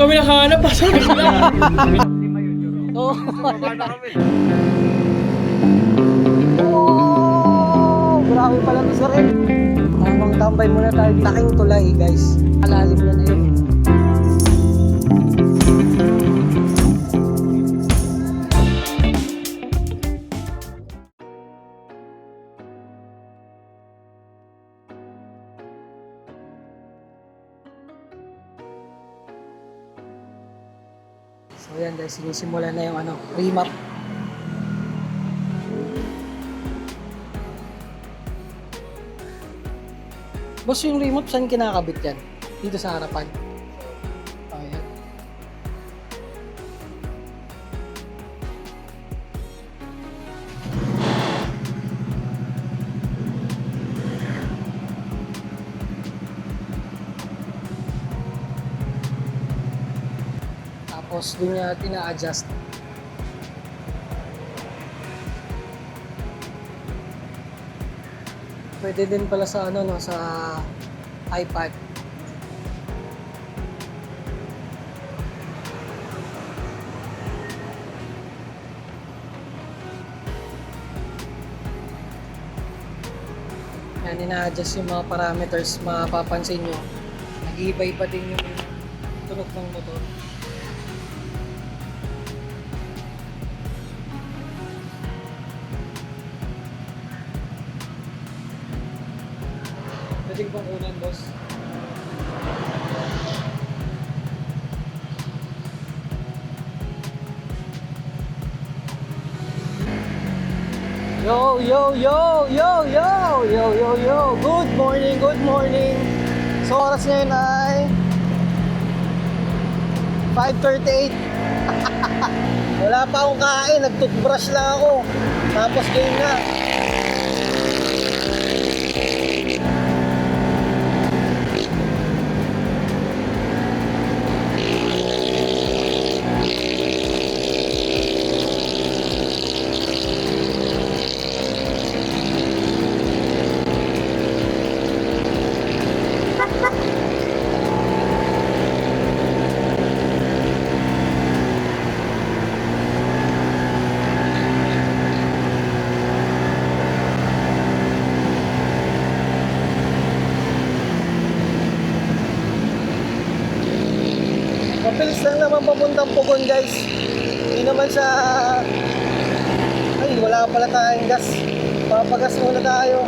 Kami nakahanap, pasok sila. Oo. Oh, grabe pala to sir eh. Tamang tambay muna tayo. Laking tulay guys. Alalim na na yun. So yan guys, sinisimula na yung remap. Boss, yung remap saan kinakabit yan? Dito sa harapan. Oh, yan. Tapos doon niya tina-adjust. Pwede din pala sa sa iPad. Yan, ina-adjust yung mga parameters, mapapansin nyo. Nag-iiba-iba din yung tunog ng motor. Pwede bang unan, boss? Yo, yo, yo, yo, yo, yo, yo, yo. Good morning, good morning. So, oras ngayon ay 5:38. Wala pa akong kain, nag-toothbrush lang ako. Tapos game na. Mabilis lang naman papuntang Pugon guys. Hindi naman siya... Ay, wala pala tayong gas. Papagas muna tayo.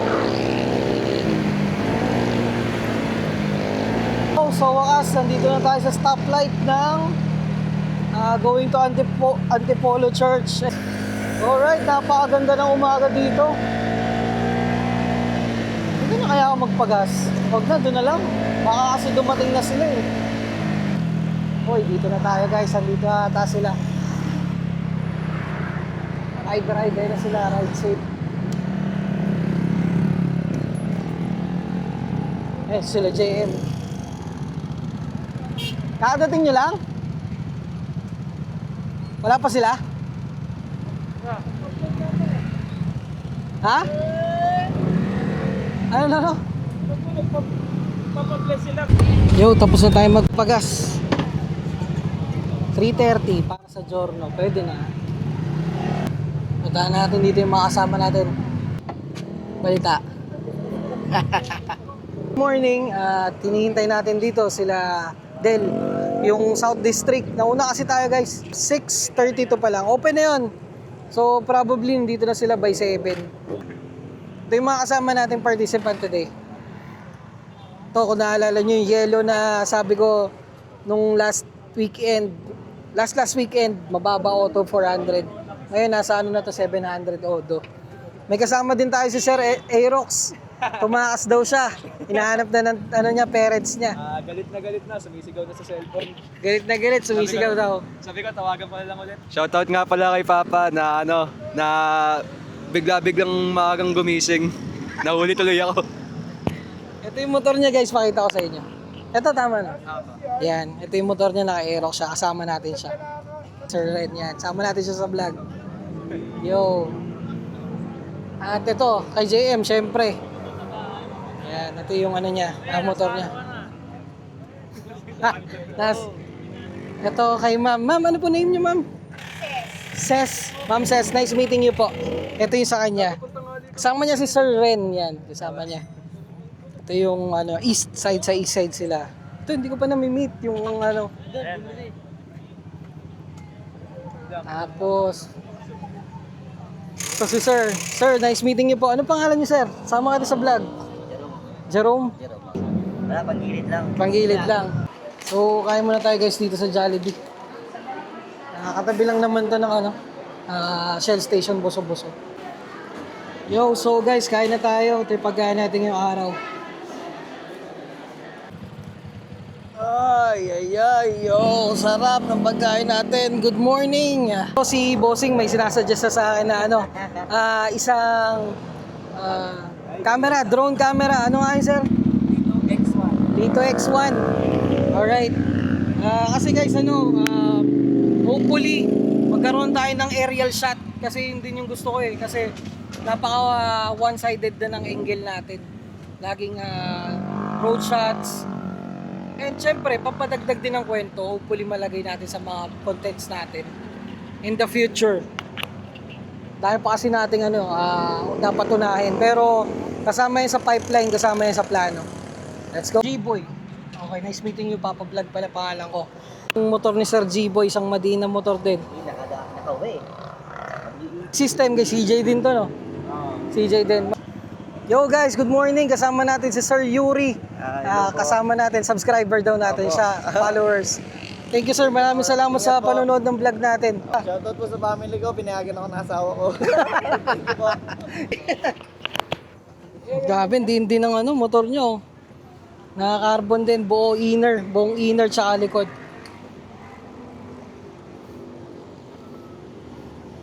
So wakas, nandito na tayo sa stoplight ng going to Antipolo Church. Alright, napakaganda ng umaga dito. Hindi na kaya ako magpagas. Huwag na, doon na lang. Baka kasi dumating na sila eh. Hoy, dito na tayo guys. Andito na ata sila. Ride na sila. Ride safe. Eh, sila JM. Kakadating nyo lang? Wala pa sila? Ha? Ano? Yo, tapos na tayo magpagas. 3:30 para sa Giorno. Pwede na. Puntahan natin dito yung mga kasama natin. Balita. Morning. Tinihintay natin dito sila Del. Yung South District. Nauna kasi tayo guys. 6:32 pa lang. Open na yun. So probably dito na sila by 7. Ito yung mga kasama natin participant today. Ito, kung naalala nyo yung yellow na sabi ko nung last weekend, mababa auto 400. Ngayon nasa na to 700 auto. May kasama din tayo si Sir Aerox. Tumakas daw siya. Hinahanap na ng niya, parents niya. Galit na, sumisigaw na sa cellphone. Galit, sumisigaw daw. Sabi ko, tawagan pa lang ulit. Shoutout nga pala kay Papa na bigla-biglang maagang gumising. Nahuli tuloy ako. Ito yung motor niya guys, pakita ko sa inyo. Ito tama na. Yan, ito yung motor niya, naka-Aerox siya. Kasama natin siya. Sir Ren yan. Kasama natin siya sa vlog. Yo. At ito, kay JM, syempre. Yan, ito yung niya, motor niya. Ito kay ma'am. Ma'am, ano po name niyo, ma'am? Ses. Ma'am Ses, nice meeting you po. Ito yung sa kanya. Kasama niya si Sir Ren yan. Kasama niya. Ito yung ano, east side, sa east side sila. Ito, hindi ko pa nami-meet yung ano. Tapos, ito si Sir. Sir, nice meeting you po. Ano pangalan niyo, Sir? Sama ka din sa vlog. Jerome? Wala, pagilid lang. Panggilid lang. So, kaya muna tayo guys dito sa Jollibee. Katabi lang naman to ng ano, Shell Station, Boso-Boso. Yo, so guys, kain na tayo. Ito yung pagkain natin ngayong araw. Yo, sarap ng pagkain natin. Good morning. So, si Bossing may sinasuggest sa akin na ano, isang camera, drone camera. Ano nga yun, sir? Dito X1. Alright. Kasi guys, hopefully, magkaroon tayo ng aerial shot. Kasi yun din yung gusto ko eh. Kasi napaka one-sided na ng angle natin. Laging road shots. And syempre, papadagdag din ng kwento. Hopefully, malagay natin sa mga contents natin in the future. Dahil pa kasi natin dapat tunahin. Pero kasama yan sa pipeline, kasama yan sa plano. Let's go. G-Boy. Okay, nice meeting you. Papa Vlog pala pangalan ko. Yung motor ni Sir G-Boy, isang Madina motor din. Nakauwi. System kay CJ din to, no? CJ din. Yo guys, good morning. Kasama natin si Sir Yuri. Kasama natin, subscriber daw natin siya, followers. Thank you sir, maraming salamat sa panonood ng vlog natin. Shoutout po sa family ko, pinayagan ako ng asawa ko. Grabe, hindi ng motor nyo. Naka-carbon din, buong inner tsaka likod.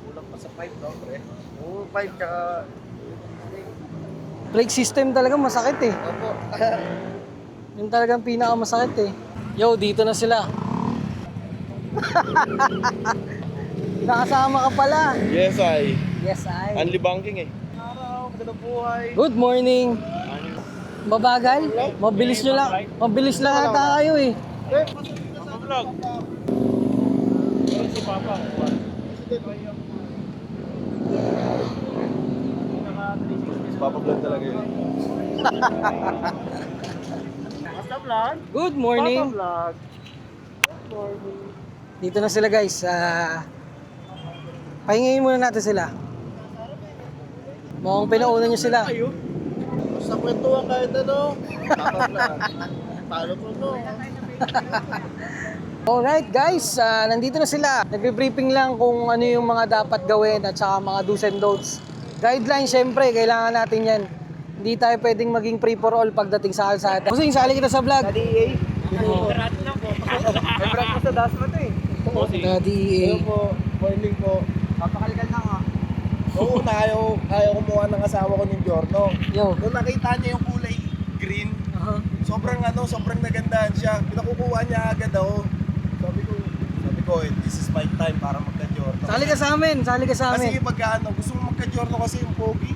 Kulang pa sa 5, no, pre? Oo, 5 tsaka... Brake system talaga masakit eh. Opo. Yung talagang pinakamasakit eh. Yo, dito na sila. Nakasama ka pala. Yes, I. Yes, I. Unli banking eh. Araw, magandang buhay. Good morning. Mabagal? Mabilis nyo lang. Mabilis lang ata kayo eh. Vlog. Si Papa. Papa Vlog talaga yun. Basta vlog. Good morning. Vlog. Dito na sila guys. Pahingayin muna natin sila. Mukhang pinauna nyo sila. Basta kwentuhan kahit ano. Papa Vlog. Paano po no? Alright guys, nandito na sila. Nagbe-briefing lang kung ano yung mga dapat gawin at saka mga do's and don'ts. Guideline, syempre, kailangan natin yan. Hindi tayo pwedeng maging free for all pagdating sa kalsada. Kasi sali kita sa vlog. Daddy EA. Karate lang po. May vlog ko sa Dasma to eh. Daddy EA. Hello po. Morning po. Papakalikan lang ha. Oo, ayaw kumuha ng asawa ko ng Giorno. Yo. Nung nakita niya yung kulay green, sobrang nagandahan siya. Pinakukuha niya agad ako. Sabi ko, this is my time para magka-Giorno. Sali ka sa amin, sali ka sa Kasi amin. pagka gusto mo magka-Giorno kasi yung pogi.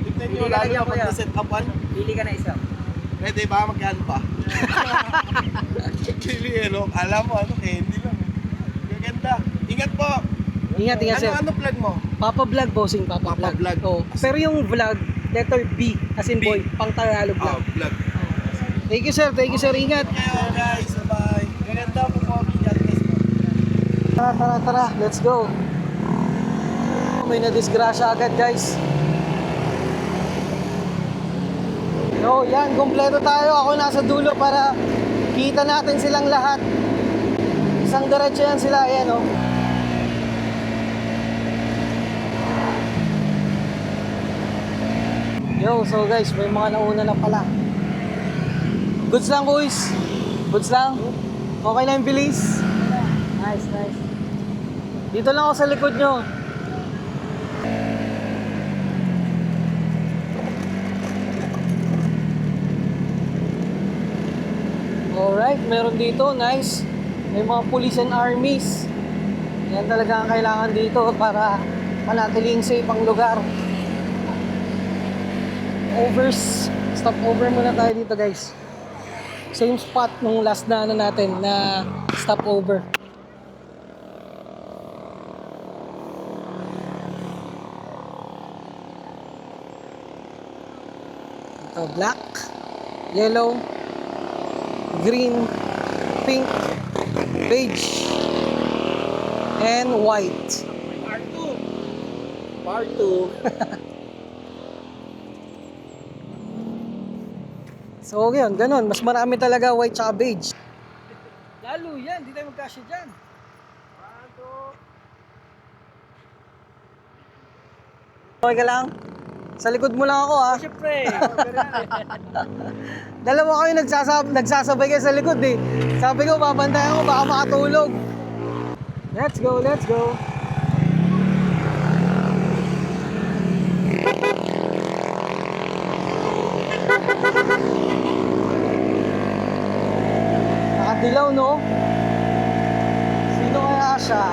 Tignan niyo, lalo na pag na-set upan. Pili ka na isa. Pwede ba magkano pa? Pili alam mo candy lang. Gaganda. Ingat po. Ingat sir. Ano vlog mo? Papa Vlog, bossing Papa Papa Vlog. Vlog. Oh. Pero yung vlog, letter B, as in B. boy, pang Tagalog vlog. Vlog. Thank you sir, Ingat. Kayo guys, bye. Gaganda po po. God bless po. Tara, let's go. May nadisgrasya agad guys. So yan, kompleto tayo. Ako nasa dulo para kita natin silang lahat. Isang diretso yan sila, ayan oh. Yo, so guys, may mga nauna na pala. Goods lang, boys. Goods lang. Okay lang yung bilis. Nice. Dito lang ako sa likod nyo. Alright, meron dito. Nice. May mga police and armies. Yan talaga ang kailangan dito para manatiling safe ang lugar. Stop over muna tayo dito guys. Same spot nung last na natin na stop over. Ito, black, yellow, green, pink, beige, and white. Part 2. So yun, ganun. Mas marami talaga white tsaka beige. Lalo yan, di tayo magkasya dyan. Okay ka lang? Sa likod mo lang ako ha. Siyempre. Dalawa kayo nagsasabay kayo sa likod eh. Sabi ko, babantayan ko, baka makatulog. Let's go, let's go. Nakadilaw, no? Sino kaya siya?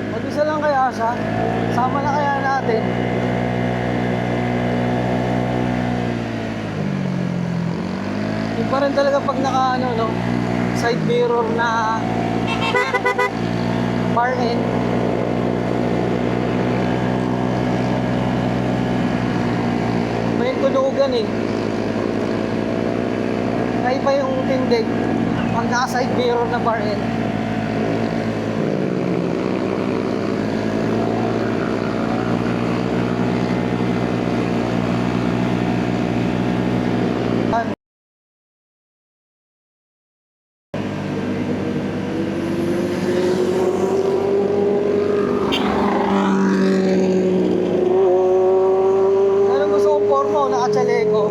Mag-isa lang kaya siya? Sama na kaya natin? Yung pa rin talaga pag naka ano, no? Side mirror na bar end. May tunugan eh. Kaiba yung tindig pag naka side mirror na bar end. Ano gusto kong porno, naka-chaleco.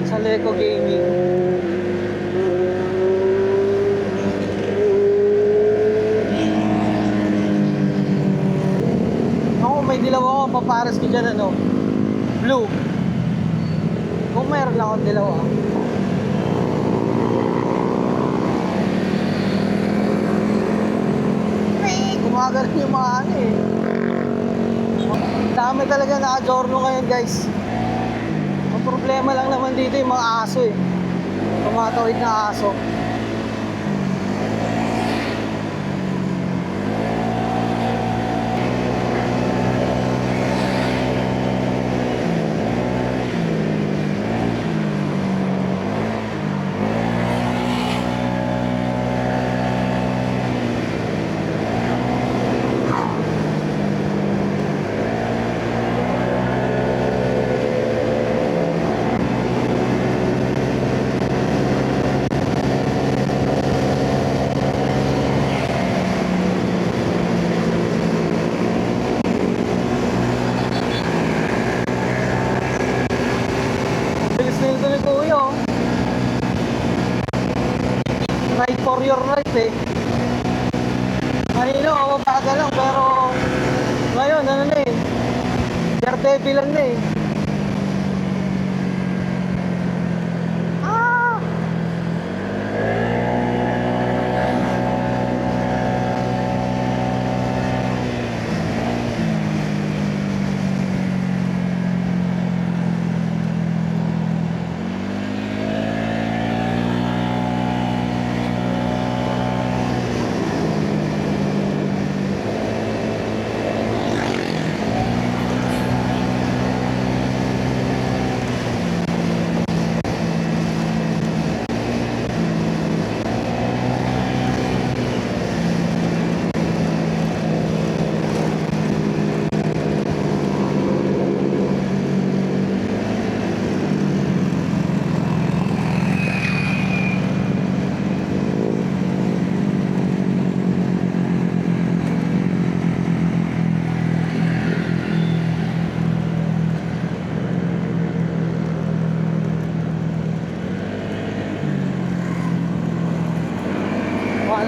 Chaleco Gaming. Ako, may dilaw ako, papares ko dyan ano, blue. Kung mayroon lang akong dilaw ah. Gumagano yung mga ano eh. Dami talaga naka-jorno ngayon guys. Ang problema lang naman dito yung mga aso eh. Tumatawid na aso. Bilis na ito ni Kuya oh. Ride for your life eh. Kanina ako mabagal lang pero ngayon ano na eh. Daredevil lang na eh. Ah!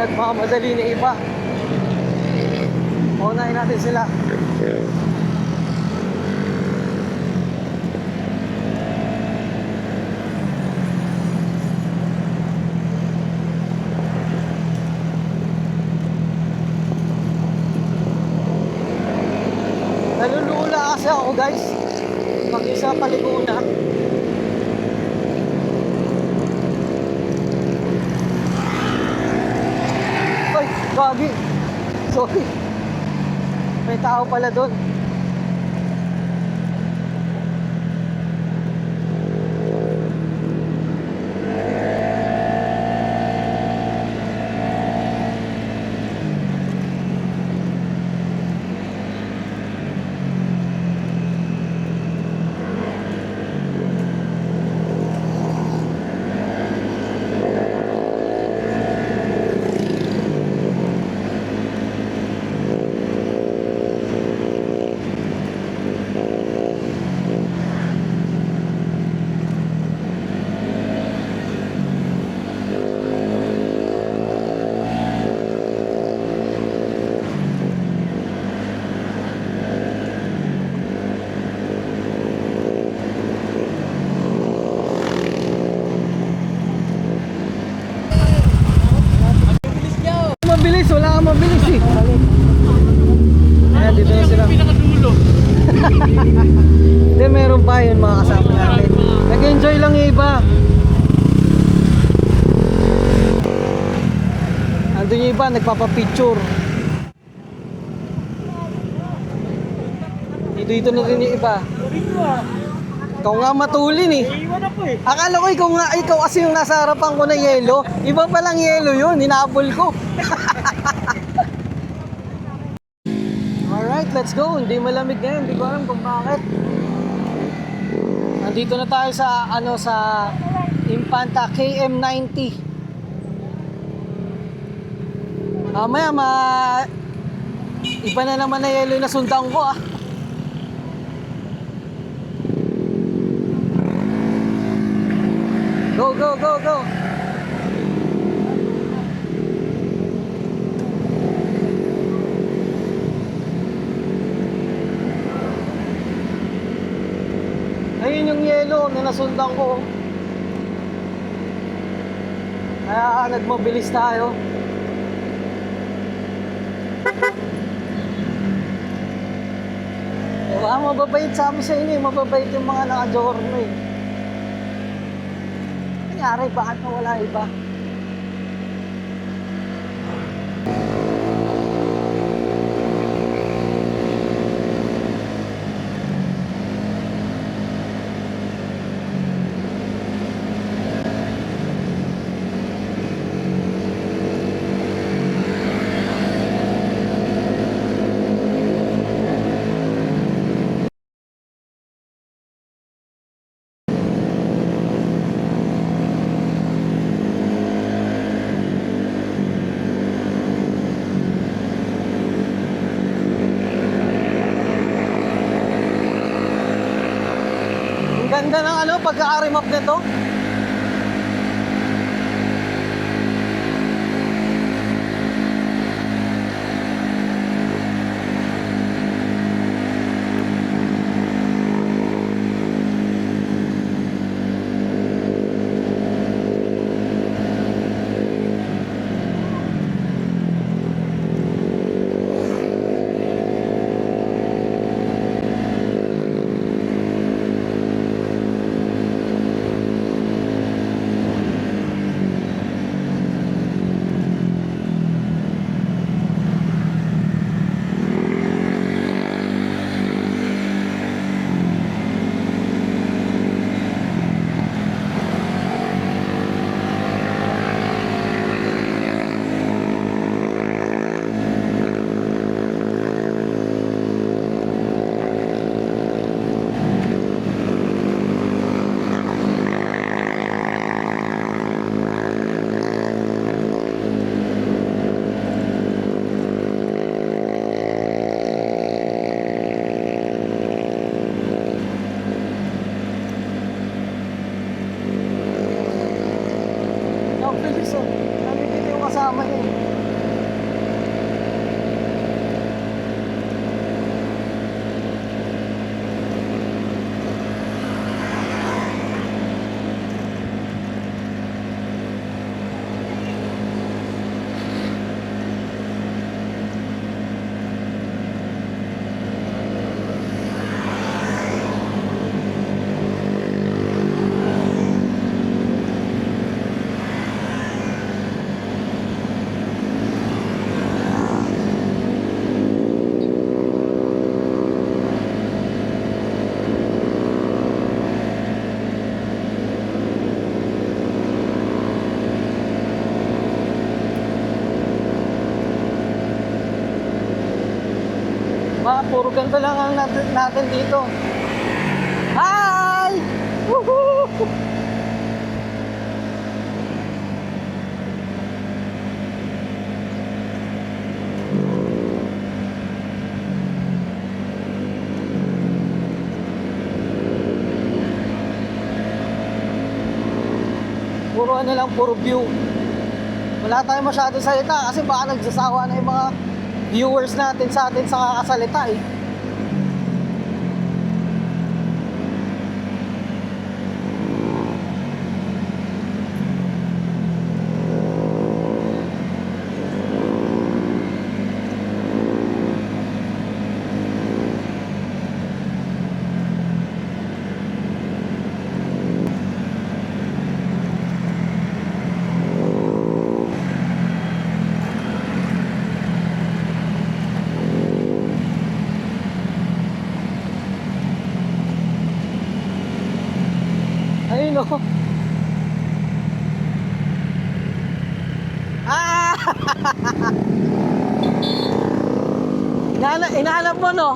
Nagmamadali na iba. Unahin natin sila. Nalulula kasi ako guys. Mag-isa pinapaliko na. Ay, gagi. Sorry. May tao pala doon. Mabilis, wala kang mabilis eh. Ayan, dito na sila. Hindi, meron pa yun mga kasama natin. Nag-enjoy lang yung iba. Andun yung iba, nagpapapicture. Dito na rin yung iba. Ikaw nga matulin eh. Akala ko ikaw kasi yung nasa harapan ko na yelo. Iba palang yelo yun, hinabol ko. Alright, let's go. Hindi malamig ngayon, hindi ko alam kung bakit. Nandito na tayo sa sa Infanta KM90. Mamaya iba na naman na yelo na sundan ko ah. Go, go, go, go. Ayun yung yelo na nasundan ko. Kaya nagmabilis tayo. Mababait sabi sa inyo, mababait yung mga naka-jorno eh. Nangyari, bakit nawala iba? Ganda ng pagka-remap nito. Puro ganito lang ang natin dito. Hi! Woohoo! Puro ano lang, puro view. Wala tayong masyadong salita kasi baka nagsasawa na yung mga viewers natin sa atin sa kakasalita eh. Ayun o. Ah! Inahanap mo, no?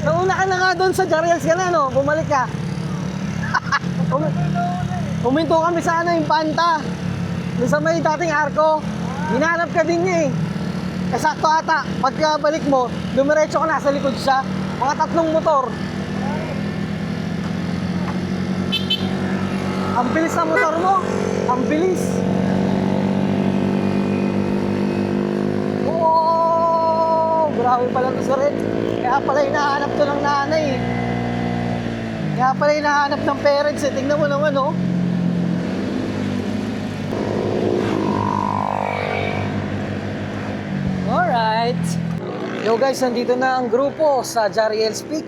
Nauna ka na nga doon sa Jariels ka na, no? Bumalik ka. Huminto kami sa ano, yung Panta. Doon sa may dating arko. Hinahanap ka din niya eh. Kasakto ata, pagkabalik mo, dumiretso ka na sa likod siya. Mga 3 motor. Ang bilis ng motor mo. Ang bilis. Oo, grabe pala to sa red. Kaya pala hinahanap to ng nanay eh. Kaya pala hinahanap ng parents eh. Tingnan mo naman oh. Alright. Yo guys, nandito na ang grupo sa Jariels Peak.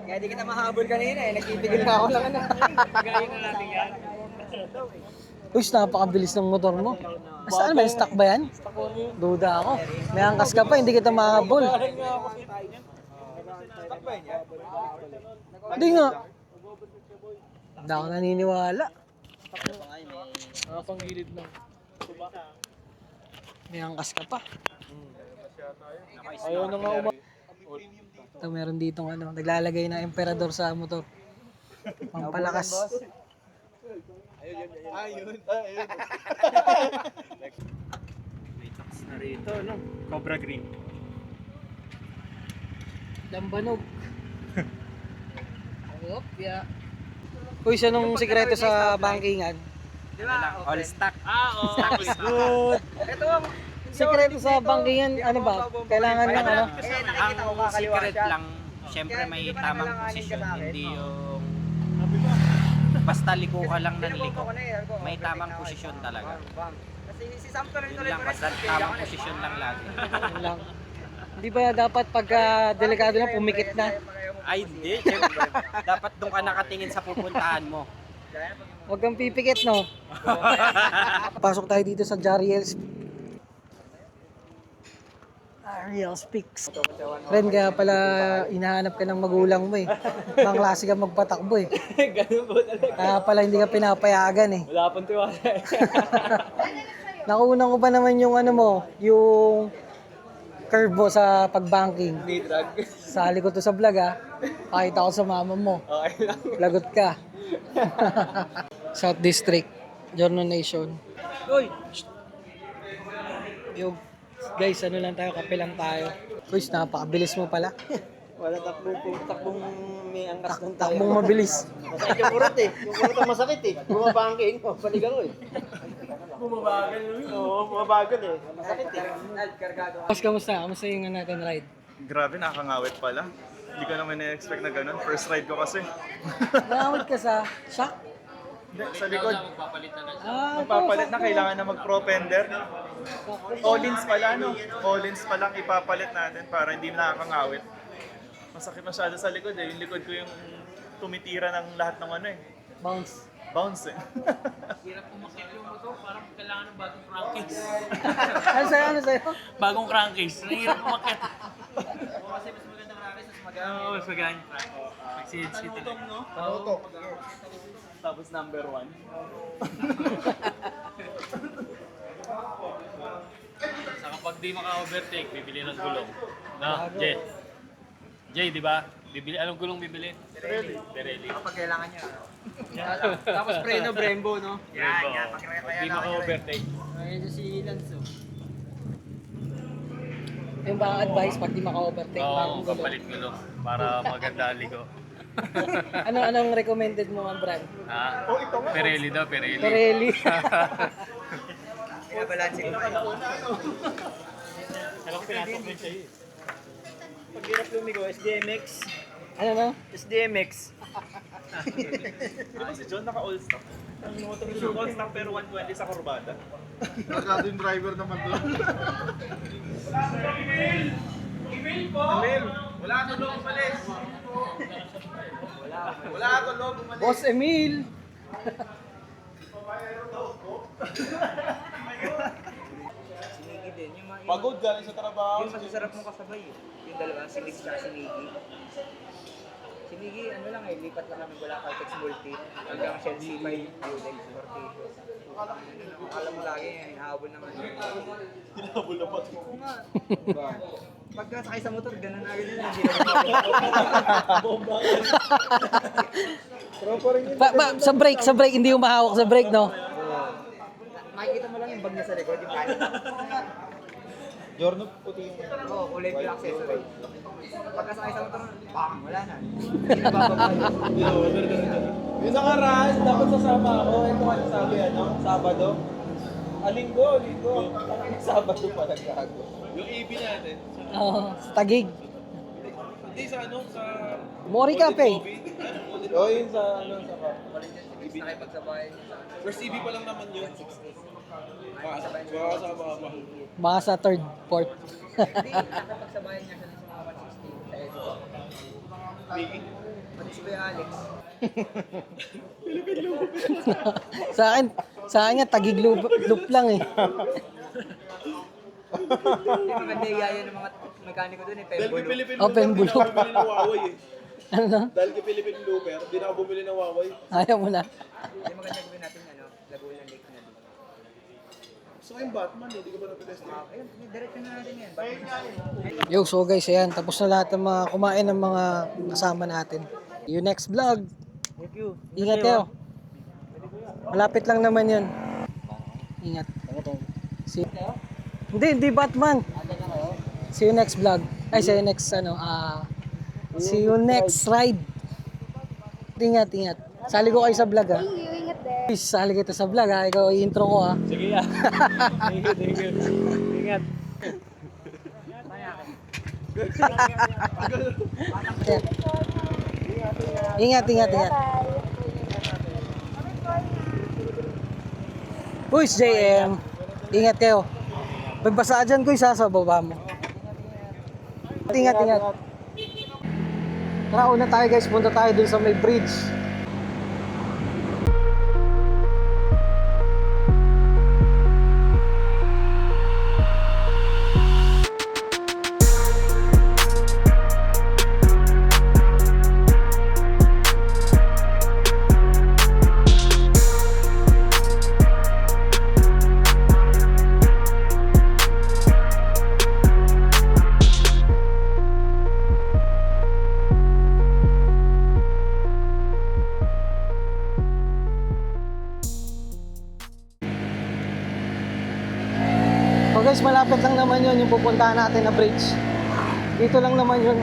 Kaya di kita mahabol kanina eh, nagpipigil na ako lang ano. Pagayin na natin yan. Uy, napakabilis ng motor mo. Saan ba? Stock ba yan? Duda ako. May angkas ka pa, hindi kita mahabol. Hindi nga. Hindi ako naniniwala. Panggilid na. May angkas ka pa. Ayaw na nga Ito, meron ditong ano, naglalagay ng emperador sa motor. Pampalakas. Ayun. na rito, no? Cobra Green. Lambanog. Opya. Uy, siya nung sikreto sa bankingan. All stock. Oo. Stock is good. Ito ang Sikreto sa bankingan, ano ba? Kailangan lang ano? Ang secret lang, syempre may tamang posisyon, hindi yung basta liko ka lang ng liko. May tamang posisyon talaga. Kasi si Sam tuloy Yun lang, basta tamang posisyon lang lagi. Yun lang. Hindi ba dapat pagka delikado na pumikit na? Ay hindi, syempre. Dapat doon ka nakatingin sa pupuntahan mo. Huwag kang pipikit, no? Pasok tayo dito sa Jariels. Jariels Peaks. Friend, kaya pala hinahanap ka ng magulang mo eh. Ibang klase ka magpatakbo eh. Ganun po talaga. Kaya pala hindi ka pinapayagan eh. Wala pang tiwala. Nakunan ko pa naman yung ano mo, yung curve mo sa pagbanking. Hindi drag. Sali ko to sa vlog ah. Pakita ko sa mama mo. Okay lang. Lagot ka. South District, Giorno Nation. Uy! Yo, guys, ano lang tayo, kape lang tayo. Uy, napakabilis mo pala. Wala takbong may angkas ng tayo. Takbong mabilis. Masakit yung kurot eh. Yung kurot ang masakit eh. Bumabangking. Panig ako eh. Bumabagal. Oo, bumabagal eh. Masakit eh. Boss, kamusta? Kamusta yung natin ride? Grabe, nakakangawit pala. Hindi ko naman na-expect na ganun. First ride ko kasi. Nakawit ka sa shock? Hindi, sa likod. Ah, Magpapalit na, kailangan na mag-propender. All-ins pala, no? All-ins pa lang ipapalit natin para hindi nakakangawit. Masakit masyado sa likod eh. Yung likod ko yung tumitira ng lahat ng ano eh. bounce. Bounce eh. Hirap umakit yung motor, parang kailangan ng bagong crankcase. Ano sa'yo? Ano sa'yo? Bagong crankcase, nahihirap umakit. Oo, mas magaan. Nagsisit ulit. Panutok. Tapos number 1. Sa kapag di maka-overtake, bibili ng gulong. Na, Jay. Jay, di ba? Bibili, anong gulong bibili? Pirelli. Kapag kailangan niya. Tapos preno, Brembo, no? Brembo. Di maka-overtake. Ayun si Lance. Yung bang advice pag di maka-overtake, Oo, bagong gulong. kapalit gulong. Para maganda ang ligo. Anong recommended mo ang brand? Ha? Pirelli daw, Pirelli. Pirelli. Kaya balansin ko. Alam ko pinasok mo siya eh. Pag hirap lumigo, SDMX. Ano no? SDMX. Di ba si John naka-all-stock? Ang motor ko all-stock pero 120 sa kurbada. Nagkado yung driver naman doon. Emil! Wala ka loob umalis! Wala ka loob umalis! Boss Emil. Sinigi din. Yung mga Pagod galing sa trabaho. yung masasarap mo kasabay eh. Yung dalawa, Sinigi at Sinigi. Sinigi, ano lang eh, lipat lang kami wala Caltex Multi. Hanggang Shell C5 Udex Sortidos. Akala mo lagi, hinahabol naman. Hinabol na pag Oo nga. Pagka sakay sa motor, ganun agad yun. Hindi Sa brake, hindi humahawak sa brake, no? makikita mo lang yung bag niya sa likod, yung kanin. Jorno, puti yung... Oo, kulay yung accessory. Pagka sakay sa motor, bang, wala na. Hindi na bababa yun. Yung nakaraan, dapat sasama ako. Ito ka sabi, Sabado. Linggo. Sabado pa nagkago. yung EV natin. Oo, sa Tagig. Hindi sa sa... Mori Cafe. O, yun sa sa Nakipagsabayan niya sa First EV pa lang naman yun. 160. Makasama ka pa. Baka sa third, fourth. Hindi, nakipagsabayan niya siya sa mga 160 sa Edo. Biggie. Pati si Kuya Alex. sa akin nga, Tagig loop lang eh. Hindi maganda yung yaya ng mga mekaniko doon eh, Pembulo. Open bulok. Bumili ng Huawei eh. Ano? Dahil kay Philippine Looper, di na ako bumili ng Huawei. Ayaw mo na. Hindi maganda gawin natin Laguna Lake na doon. So yung Batman, hindi ko ba napitest yun? Ayun, diretso na natin yan. Yo, so guys, ayan. Tapos na lahat ng mga kumain ng mga kasama natin. Yung next vlog. Thank you. Ingat kayo. Malapit lang naman yun. Ingat. Hindi Batman. See you next vlog. Ay, see you next, see you next ride. Ingat. Sali ko kayo sa vlog, ha? Ingat din. Please, sali kita sa vlog, ha? Ikaw, i-intro ko, ha? Sige ya. Thank you. Ingat. Ingat. Push, JM. Ingat kayo. Magbasa dyan, Kuy, sa baba mo. Ingat. Tara, una tayo guys. Punta tayo dun sa may bridge. So guys, malapit lang naman yun yung pupuntahan natin na bridge. Dito lang naman yun.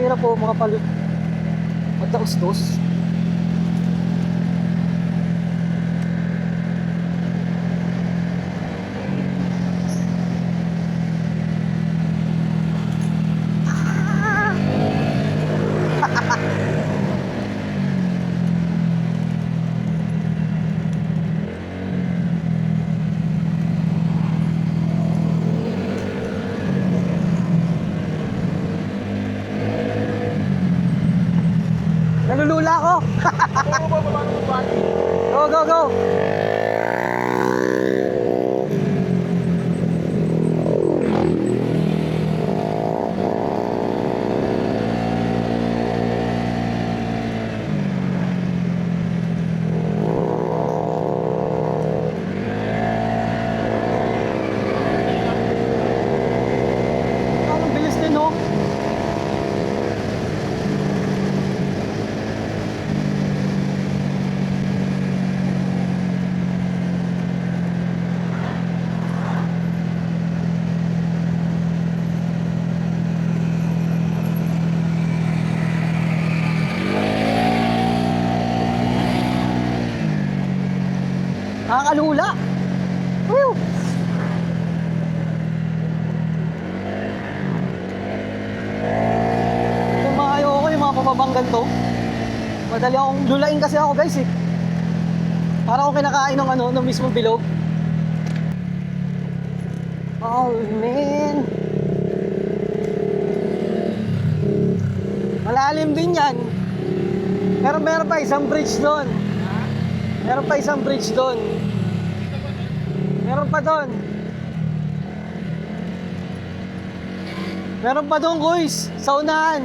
Mahirap po makapalot. Magdaos-dos. Nalulula ako. Go, go, go. Ang bilis din, no? Nakakalula. Woo! Kumayo ako yung mga pababanggan to. Madali akong lulain kasi ako guys eh. Para akong kinakain ng ng mismo bilog. Oh man. Malalim din yan. Pero meron pa isang bridge doon. Meron pa isang bridge doon. Meron pa doon. Meron pa doon, guys. Sa unahan.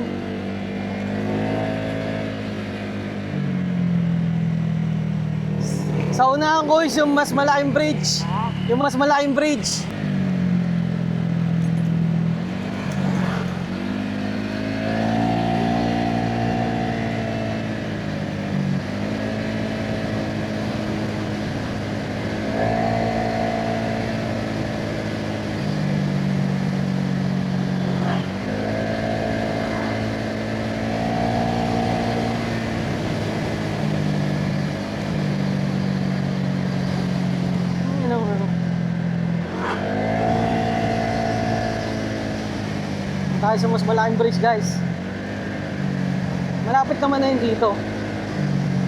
Sa unahan, guys, yung mas malaking bridge. Yung mas malaking bridge. Tayo sa mas malaking bridge, guys. Malapit naman na yun dito.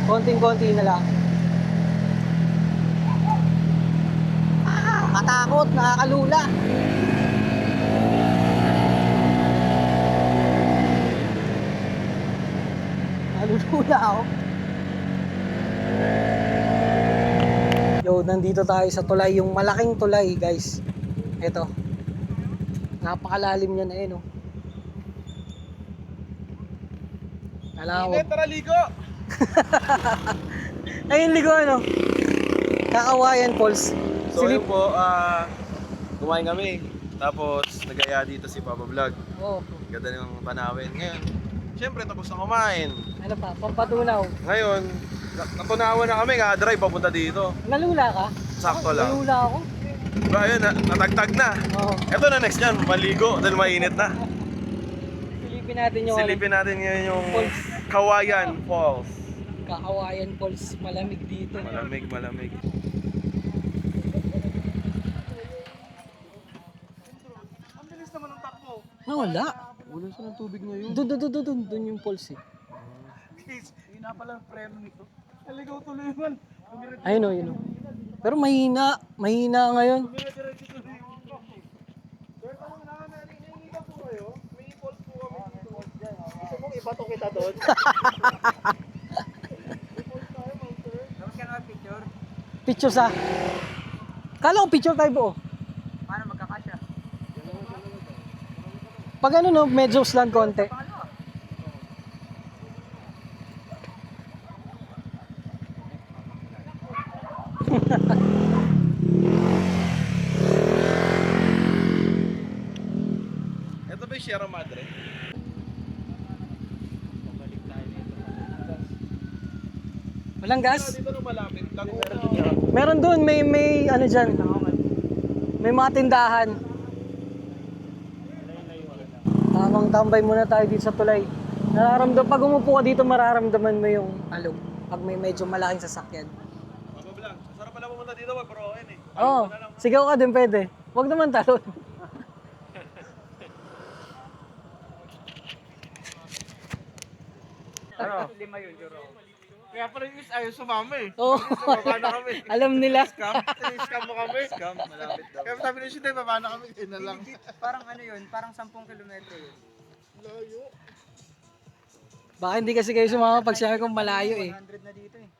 Konting-konti na lang. Katakot, nakakalula. Nalulula ako. Yo, nandito tayo sa tulay, yung malaking tulay, guys. Ito. Napakalalim niya na yun, oh. Alam ko. Tara, ligo! Ayun, ligo, ano? Kakawayan Falls. So yun po, kumain kami. Tapos nagaya dito si Papa Vlog. Oh, Ganda ng panawin. Ngayon, syempre tapos na kumain. ano pa? Pampatunaw. Ngayon, natunawan na kami, nga-drive papunta dito. Nalula ka? Sakto lang. Nalula ako. Diba, ayun, natagtag na. Oo. Ito na next yan, maligo dahil mainit na. Silipin natin yung Silipin natin ngayon yung Falls. Kawayan Falls. Kakawayan Falls. Malamig dito. Malamig, malamig. Ang bilis naman ng takbo. Nawala. Wala siya ng tubig ngayon. Doon yung falls eh. Guys, yun na pala ang preno nito. Naligaw tuloy man. Ayun o, yun o. Pero mahina. Mahina ngayon. Dire-diretso tuloy yung takbo. Sir, kung nangingiga po kayo, may falls po kami dito. Gusto mong ibato kita doon? Tapos ka na picture. Picture sa... Kala ko picture tayo buo. Paano magkakasya? Pag ano no, medyo slant konti. Ito ba yung Sierra Madre? Walang gas? Dito na malapit. Meron doon, may ano dyan. May mga tindahan. Tamang tambay muna tayo dito sa tulay. Pag umupo ka dito, mararamdaman mo yung alog. Pag may medyo malaking sasakyan. Mabablog. Sarap pala pumunta dito, wag broken eh. Oo, sigaw ka din pwede. Huwag naman talon. Lima yun, Juro. Kaya pala yung ayaw sumama eh. Oo. Baba na kami. Alam nila. Scam mo kami. Scam, malapit daw. Kaya sabi ni Shide, baba na kami. Yun na lang. Parang ano yun, parang 10 kilometro yun. Layo. Baka hindi kasi kayo sumama pag siya kung malayo eh. 100 na dito eh.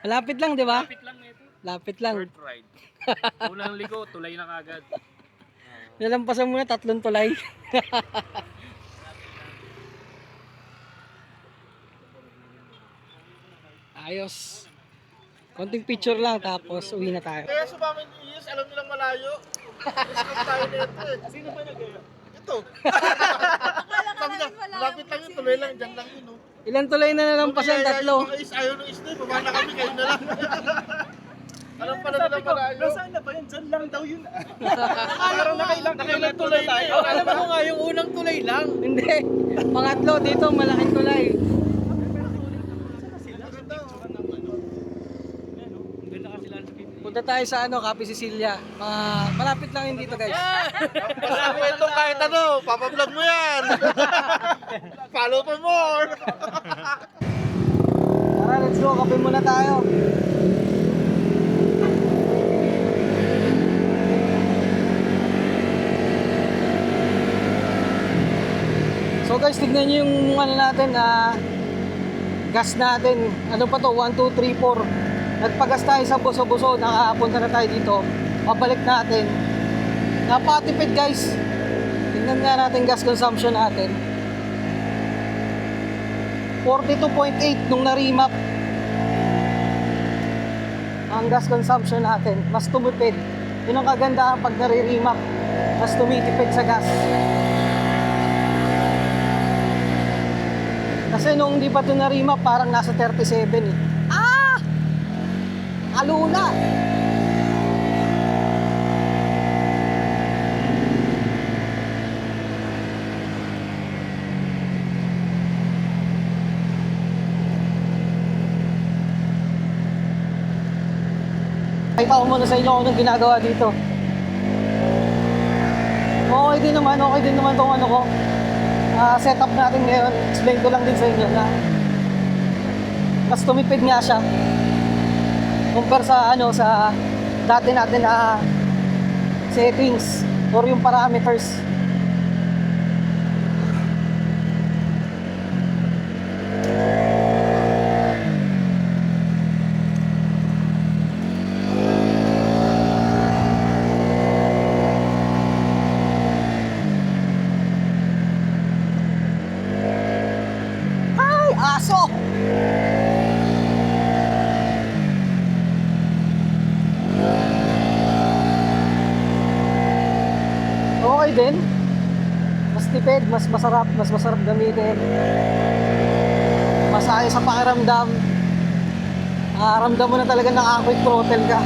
Malapit lang, di ba? Lapit lang nito. Lapit lang. Short ride. Unang ligo, tulay na kagad. Nalampasan mo na 3 tulay. Ayos. Konting picture lang tapos uwi na tayo. Kaya sumama ni Iyos, alam nilang malayo. Scam tayo nito eh. Sino ba nag-gaya? Ito. Sabi niya, malapit lang yun, tuloy lang, dyan lang yun. Ilan tulay na nalampasan? 3. Mga is, ayaw ng isda, baba na kami, kayo na lang. Alam pala nila malayo. Nasaan na ba yan? Diyan lang daw yun. Parang nakailang tuloy na yun. Alam mo nga yung unang tulay lang. Hindi. Pangatlo dito, malaking tulay. Punta tayo sa Cape Sicilia. Malapit lang yun dito, guys. Sabi ito kahit ano, papablog mo yan. Follow for more. Tara, let's go. Kape muna tayo. So guys, tignan nyo yung natin, gas natin. Ano pa to? 1, 2, 3, 4. Nagpagas tayo sa buso-buso. Nakapunta na tayo dito. Pabalik natin. Napatipid guys. Tignan nga natin gas consumption natin. 42.8 nung na-remap. Ang gas consumption natin. Mas tumipid. Yun ang kagandahan pag nare-remap. Mas tumitipid sa gas. Kasi nung di pa ito na-remap, parang nasa 37 eh. Aluna! Pakita ko muna sa inyo kung anong ginagawa dito. Okay din naman itong ano ko. Setup natin ngayon. Explain ko lang din sa inyo na mas tumipid nga siya compare sa sa dati natin na settings or yung parameters. Ay, aso! Okay din. Mas tipid, mas masarap gamitin. Masaya sa pakiramdam. Ramdam mo na talaga naka-quick throttle ka.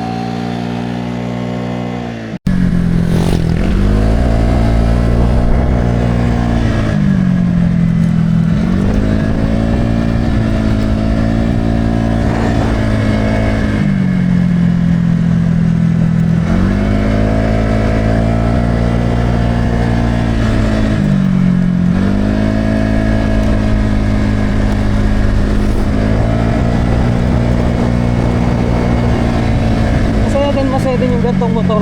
Masaya din yung gantong motor.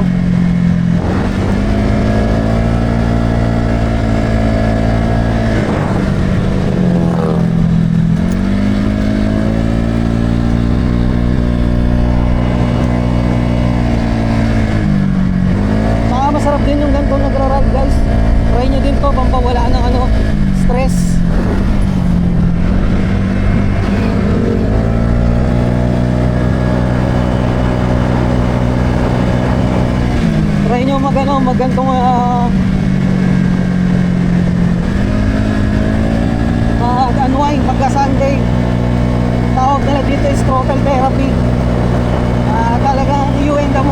Saka masarap din yung gantong nagra-ride guys. Try nyo din to, pampawala ng stress. Try nyo magantong unwind pagka Sunday. Tawag nila dito is throttle therapy. Talagang UNW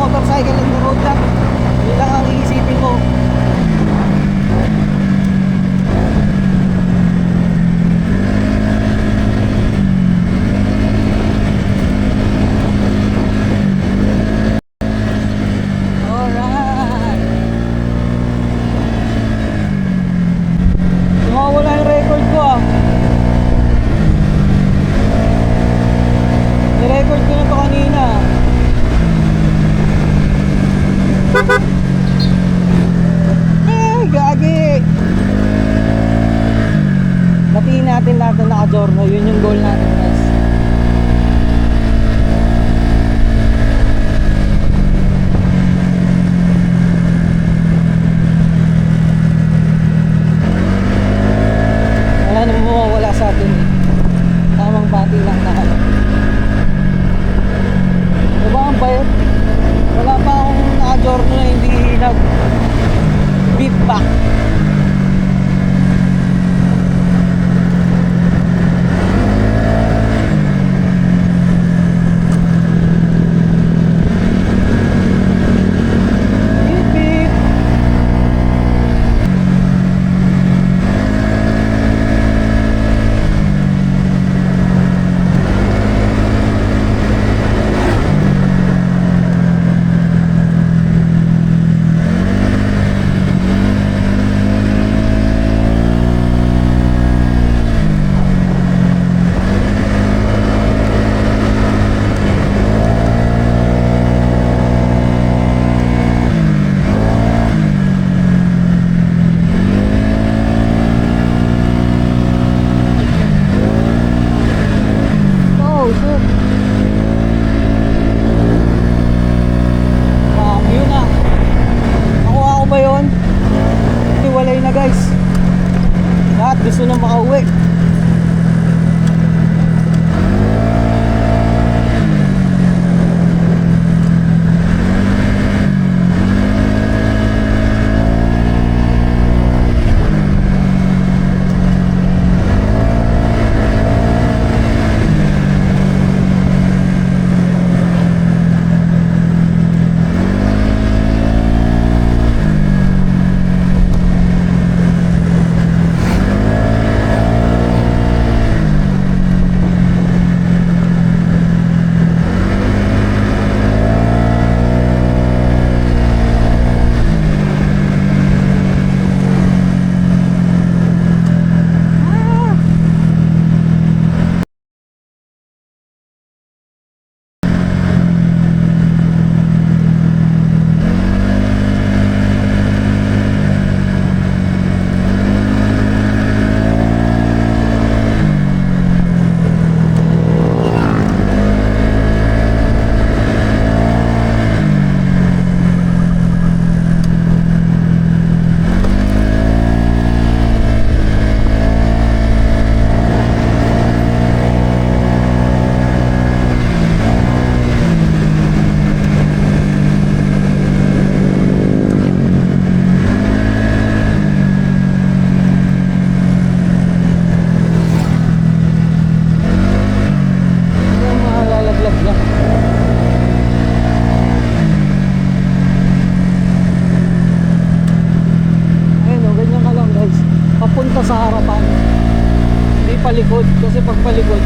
likod. Kasi pag palikod,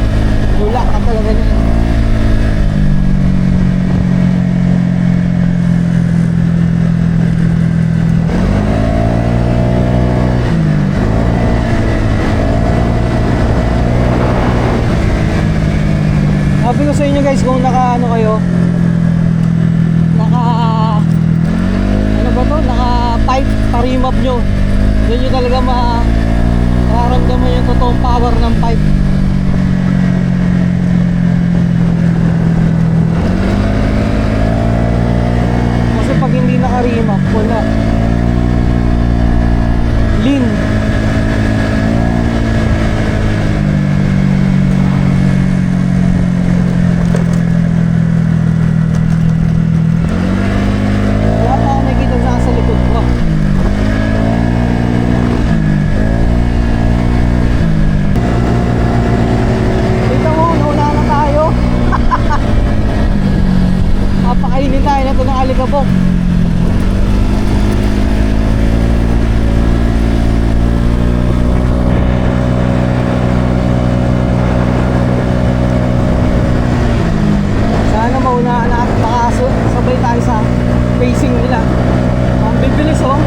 wala ka talaga na. Sabi ko sa inyo guys, kung naka ano kayo, naka ano ba to, naka pipe parimap nyo, doon nyo talaga mararamdaman yung totoong power ng pipe. Kasi pag hindi naka-remap, wala. Lean. Wala pa ako nakikita sa likod ko. Kita mo, nauna na tayo. Papakainin tayo na ito ng alikabok. Sana mauna na at makasabay tayo sa pacing nila. Ang bibilis oh.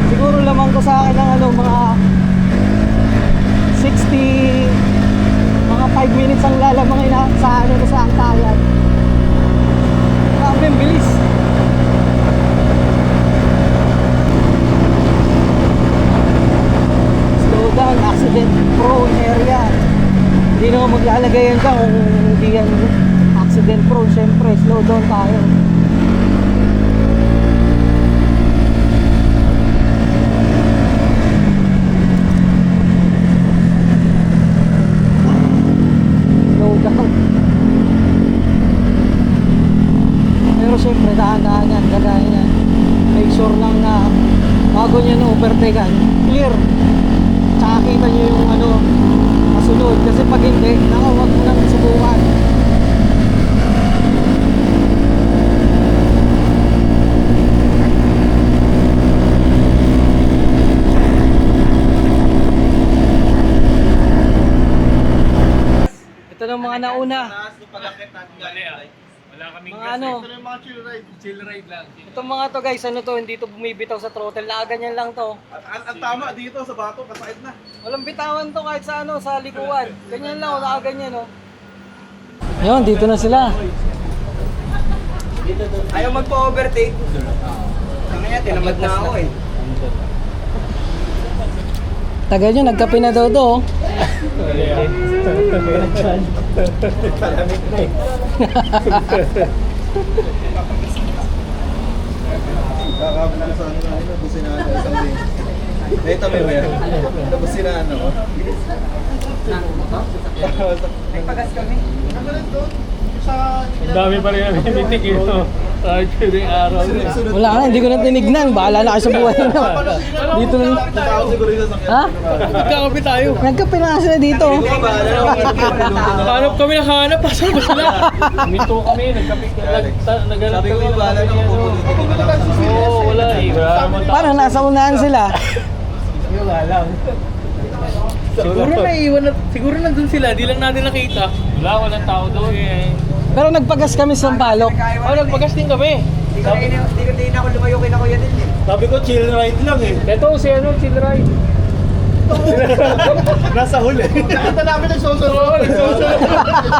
Siguro lamang ko sa akin ng ano, mga 60, mga 5 minutes ang lalamang sa ano sa Antayan. Grabe, ang bilis. Slow down, accident prone area. Hindi naman maglalagay yan dyan kung hindi yan accident prone. Siyempre, slow down tayo. Slow down. Pero siyempre, dahan-dahan yan, gagaya yan. Make sure lang na bago nyo na overtakean, clear. Tsaka kita nyo yung ano, masunod. Kasi pag hindi, wag mo nang subukan. Ito na mga nauna. Wala kaming Mga ano, Ito na yung mga chill ride. chill ride lang. itong mga to guys, ano to, hindi to bumibitaw sa throttle. Nakaganyan lang to. Ang tama dito sa bato, kasakit na. Walang bitawan to kahit sa ano, sa likuan. Ganyan lang, nakaganyan oh. Ayun, dito na sila. Ayaw magpa-overtake. Kaya tinamad na ako eh. Tagal nyo, nagkape na daw to. Oh. Kakabot na sa ano, nabusin na isang day. Dito may meron. Nabusin na ano. Nagpagas kami. Ang dami pa rin kami mitik ito. Kahit yung araw. Wala na, hindi ko na tinignan. Bahala na kayo sa buhay nyo. Dito na. Tao siguro yung sasakyan. Ha? Nagkakapi tayo. Nagkape na sila dito. oh. Hanap kami nakahanap. Pasal ba sila? Minto kami. Nagkapi. Naghanap Sabi ko kami. yung bahala na ako pupulitin. Oo, wala eh. Wala naman tao. Parang nasa unahan sila. Wala lang. Siguro naiiwan na, siguro nandun sila, di lang natin nakita. Walang tao doon eh. Pero nagpagas kami sa Sampaloc. Oh, nagpagas din kami. Di na ako lumayo kay Kuya din eh. Sabi ko chill ride lang eh. Ito si ano, chill ride. Nasa huli. Nakita namin nagsusunod. Oo, nagsusunod.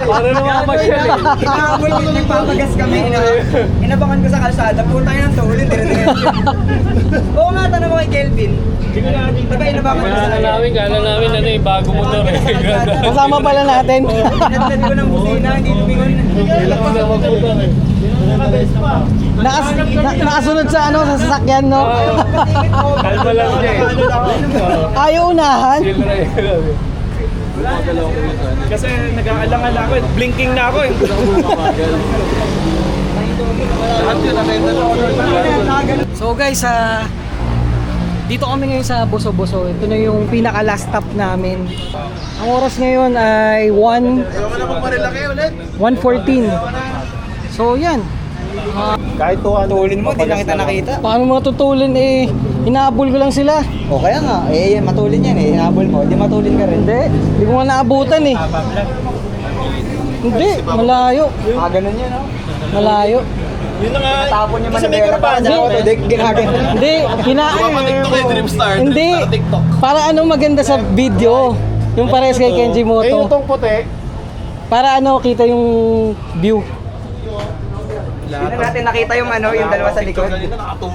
Para naman masyal eh. Kahapon yun, nagpapagas kami. Inabangan ko sa kalsada. Putang ina ng tuhulin, dire-diretso. Oo nga, tanong mo kay Kelvin. Diba inabangan ko sa Kala namin ano eh, bago motor eh. Kasama pala natin. Pinatlan ko ng busina, hindi lumingon. Nakasunod sa ano, sa sasakyan, no? Kalma lang siya eh. Ayaw unahan. Chill ride. Kasi nag-aalangan ako eh. Blinking na ako eh. So guys, dito kami ngayon sa Boso-Boso. Ito na yung pinaka last stop namin. Ang oras ngayon ay 1:14. So yan. Kahit 200. Tulin mo, di lang kita nakita. Paano matutulin eh? Inaabol ko lang sila. O kaya nga, matulin yan eh. Hinabol mo, di matulin ka rin. Hindi ko nga naabutan eh. Hindi, malayo. Ganun yan, no? Malayo. Yun na nga. Tapon niya manibela pa. Ginagano. Hindi, TikTok eh, Dreamstar. Hindi. Para anong maganda sa video? Yung parehas kay Kenji Moto. Yung tong puti. Para ano, kita yung view. Hindi natin nakita yung yung dalawa sa likod.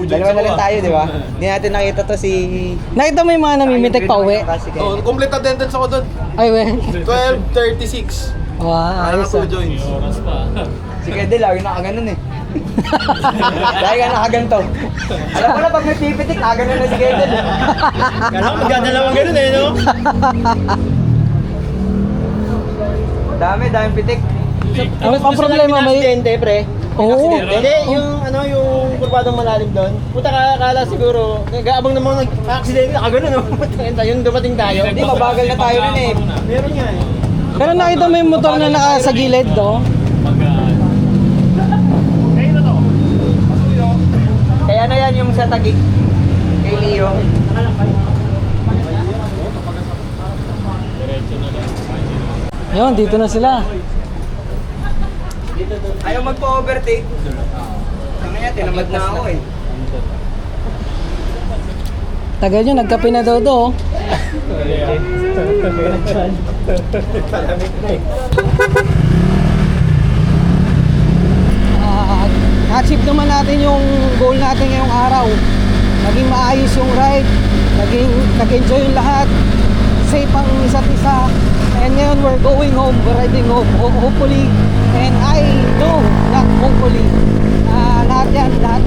Dalawa na lang tayo, di ba? Hindi natin nakita to si... Nakita mo yung mga namimitik pa uwi? Oh, complete attendance ako doon. Ay, we. 12:36. Wow, ayos ah. joins. Oras pa. Si Kedel, lagi nakaganon eh. Dahil nga nakaganto. Alam mo na, pag may pipitik, nakaganon na si Kedel. Kala ko magdadalawang ganun eh, no? Daming pitik. Ang problema may... pre. Oo. Hindi, yung yung kurbadong malalim doon. Puta ka, akala siguro, nag-aabang namang nag-accident, nakagano no? Yung dumating tayo. Hindi, mabagal na tayo nun eh. Meron nga eh. Pero nakita mo yung motor na naka sa gilid, no? Kaya na yan yung sa tagig. Kay Leo. Ayun, dito na sila. Ayaw magpa-overtake. Ano yan, tinamad na ako eh. Tagal nyo, nagkape na daw do. Na-achieve naman natin yung goal natin ngayong araw. Naging maayos yung ride, nag-enjoy yung lahat, safe ang isa't isa. And ngayon we're going home, we're riding home, hopefully. And I know, not hopefully, lahat yan, lahat